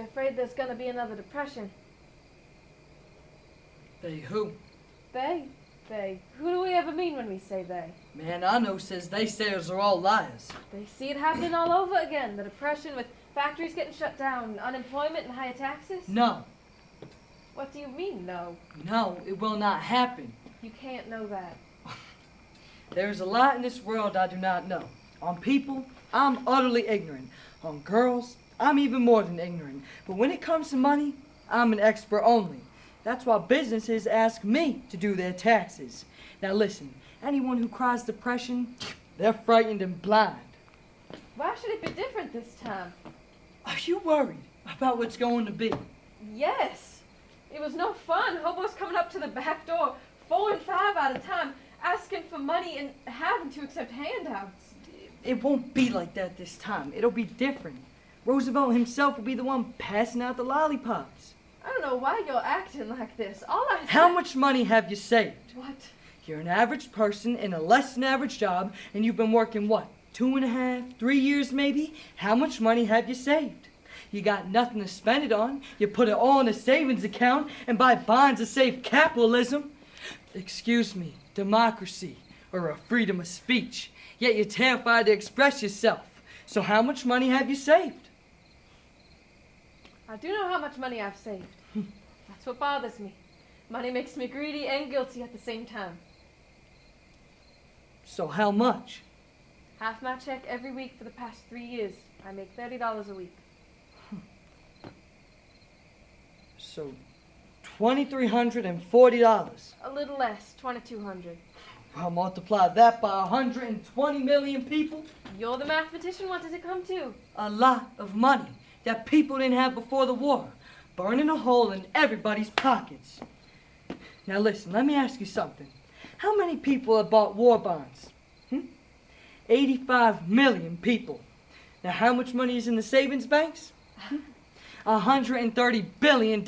afraid there's gonna be another depression. They who? They? Who do we ever mean when we say they? Man, I know says they sayers are all liars. They see it happening all over again. The depression with factories getting shut down, unemployment and higher taxes. No. What do you mean, no? No, it will not happen. You can't know that. There is a lot in this world I do not know. On people, I'm utterly ignorant. On girls, I'm even more than ignorant. But when it comes to money, I'm an expert only. That's why businesses ask me to do their taxes. Now listen, anyone who cries depression, they're frightened and blind. Why should it be different this time? Are you worried about what's going to be? Yes. It was no fun. Hobos coming up to the back door, 4 and 5 at a time, asking for money and having to accept handouts. It won't be like that this time. It'll be different. Roosevelt himself will be the one passing out the lollipops. I don't know why you're acting like this. How much money have you saved? What? You're an average person in a less than average job, and you've been working, what, 2.5, 3 years maybe? How much money have you saved? You got nothing to spend it on. You put it all in a savings account and buy bonds to save capitalism. Excuse me, democracy, or a freedom of speech. Yet you're terrified to express yourself. So how much money have you saved? I do know how much money I've saved. That's what bothers me. Money makes me greedy and guilty at the same time. So how much? Half my check every week for the past 3 years. I make $30 a week. So $2,340. A little less, $2,200. Well, multiply that by 120 million people. You're the mathematician. What does it come to? A lot of money that people didn't have before the war, burning a hole in everybody's pockets. Now listen, let me ask you something. How many people have bought war bonds? 85 million people. Now how much money is in the savings banks? $130 billion.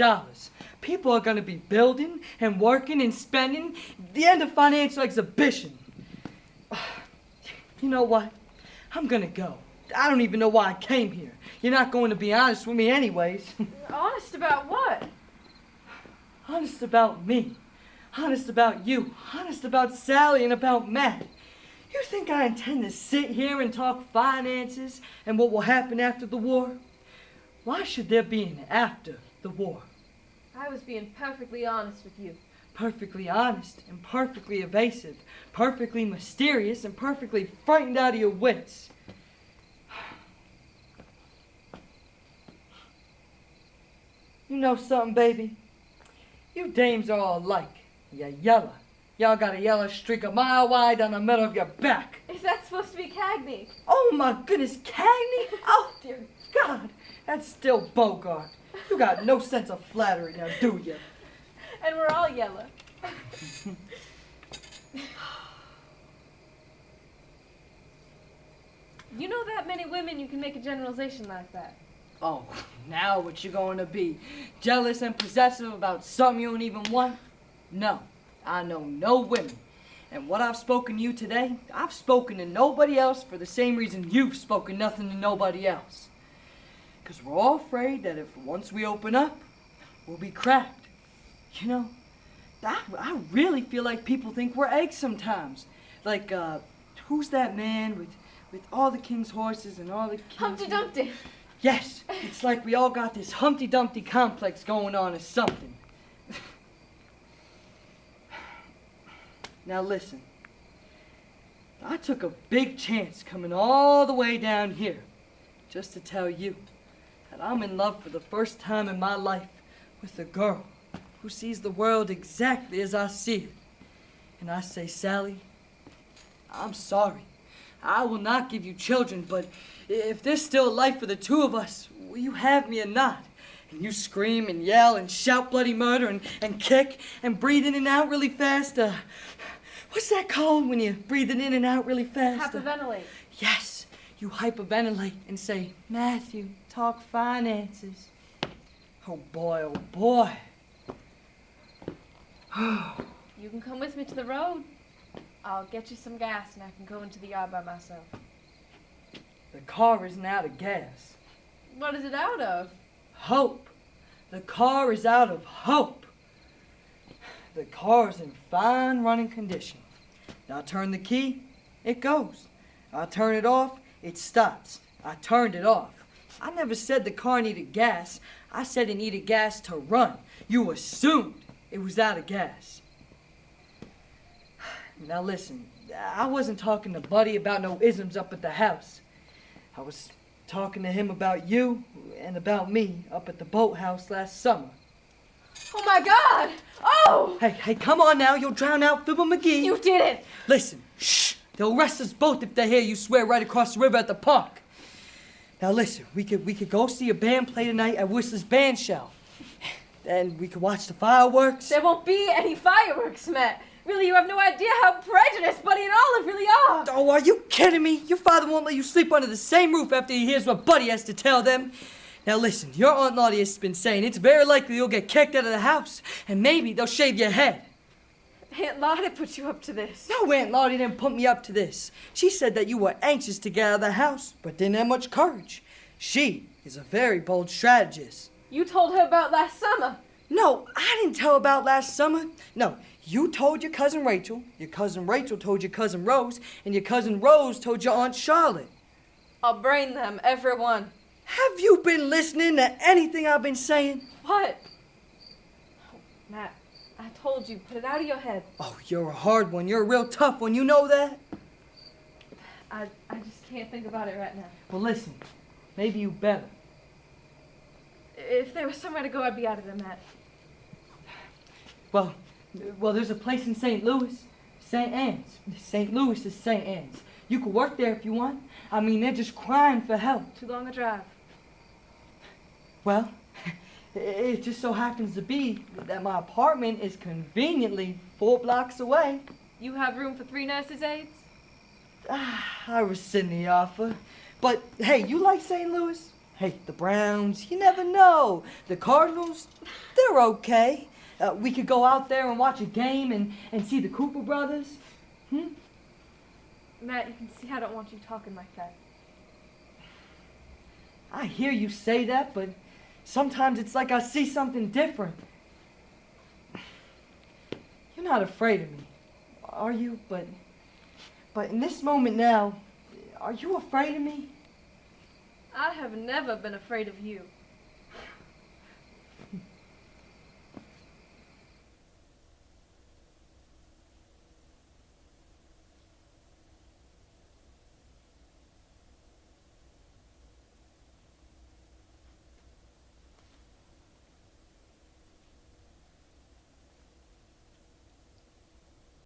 People are going to be building and working and spending. The end of financial exhibition. You know what? I'm going to go. I don't even know why I came here. You're not going to be honest with me anyways. Honest about what? Honest about me. Honest about you. Honest about Sally and about Matt. You think I intend to sit here and talk finances and what will happen after the war? Why should there be an after the war? I was being perfectly honest with you. Perfectly honest and perfectly evasive. Perfectly mysterious and perfectly frightened out of your wits. You know something, baby? You dames are all alike. You're yellow. Y'all got a yellow streak a mile wide down the middle of your back. Is that supposed to be Cagney? Oh my goodness, Cagney? Oh dear God, that's still Bogart. You got no sense of flattery now, do you? And we're all yellow. You know that many women you can make a generalization like that. Oh, now what you going to be? Jealous and possessive about something you don't even want? No, I know no women. And what I've spoken to you today, I've spoken to nobody else for the same reason you've spoken nothing to nobody else. Because we're all afraid that if once we open up, we'll be cracked. You know, I really feel like people think we're eggs sometimes. Like, who's that man with all the king's horses and all the king's... Humpty Dumpty. Yes, it's like we all got this Humpty Dumpty complex going on or something. Now listen, I took a big chance coming all the way down here just to tell you that I'm in love for the first time in my life with a girl who sees the world exactly as I see it. And I say, Sally, I'm sorry. I will not give you children, but if there's still a life for the two of us, will you have me or not? And you scream and yell and shout bloody murder and kick and breathe in and out really fast. What's that called when you breathe it in and out really fast? Hyperventilate. Yes, you hyperventilate and say, Matthew, talk finances. Oh boy, oh boy. You can come with me to the road. I'll get you some gas and I can go into the yard by myself. The car isn't out of gas. What is it out of? hope. The car is out of hope. The car is in fine running condition. I turn the key, it goes. I turn it off, it stops. I turned it off. I never said the car needed gas. I said it needed gas to run. You assumed it was out of gas. Now listen, I wasn't talking to Buddy about no isms up at the house. I was talking to him about you and about me up at the boathouse last summer. Oh my God! Oh! Hey, come on now, you'll drown out Fibber McGee. You did it! Listen, shh, they'll arrest us both if they hear you swear right across the river at the park. Now listen, we could go see a band play tonight at Whistler's band shell. And we could watch the fireworks. There won't be any fireworks, Matt. Really, you have no idea how prejudiced Buddy and Olive really are. Oh, are you kidding me? Your father won't let you sleep under the same roof after he hears what Buddy has to tell them. Now listen, your Aunt Lottie has been saying it's very likely you'll get kicked out of the house, and maybe they'll shave your head. Aunt Lottie put you up to this. No, Aunt Lottie didn't put me up to this. She said that you were anxious to get out of the house, but didn't have much courage. She is a very bold strategist. You told her about last summer. No, I didn't tell about last summer. No, you told your cousin Rachel told your cousin Rose, and your cousin Rose told your Aunt Charlotte. I'll brain them, everyone. Have you been listening to anything I've been saying? What? Oh, Matt, I told you, put it out of your head. Oh, you're a hard one. You're a real tough one. You know that? I just can't think about it right now. Well, listen, maybe you better. If there was somewhere to go, I'd be out of there, Matt. Well, there's a place in St. Louis, St. Anne's. St. Louis is St. Anne's. You could work there if you want. I mean, they're just crying for help. Too long a drive. Well, it just so happens to be that my apartment is conveniently 4 blocks away. You have room for 3 nurses' aides? I rescind the offer. But, hey, you like St. Louis? Hey, the Browns, you never know. The Cardinals, they're okay. We could go out there and watch a game and see the Cooper brothers. Matt, you can see I don't want you talking like that. I hear you say that, but sometimes it's like I see something different. You're not afraid of me, are you? But in this moment now, are you afraid of me? I have never been afraid of you.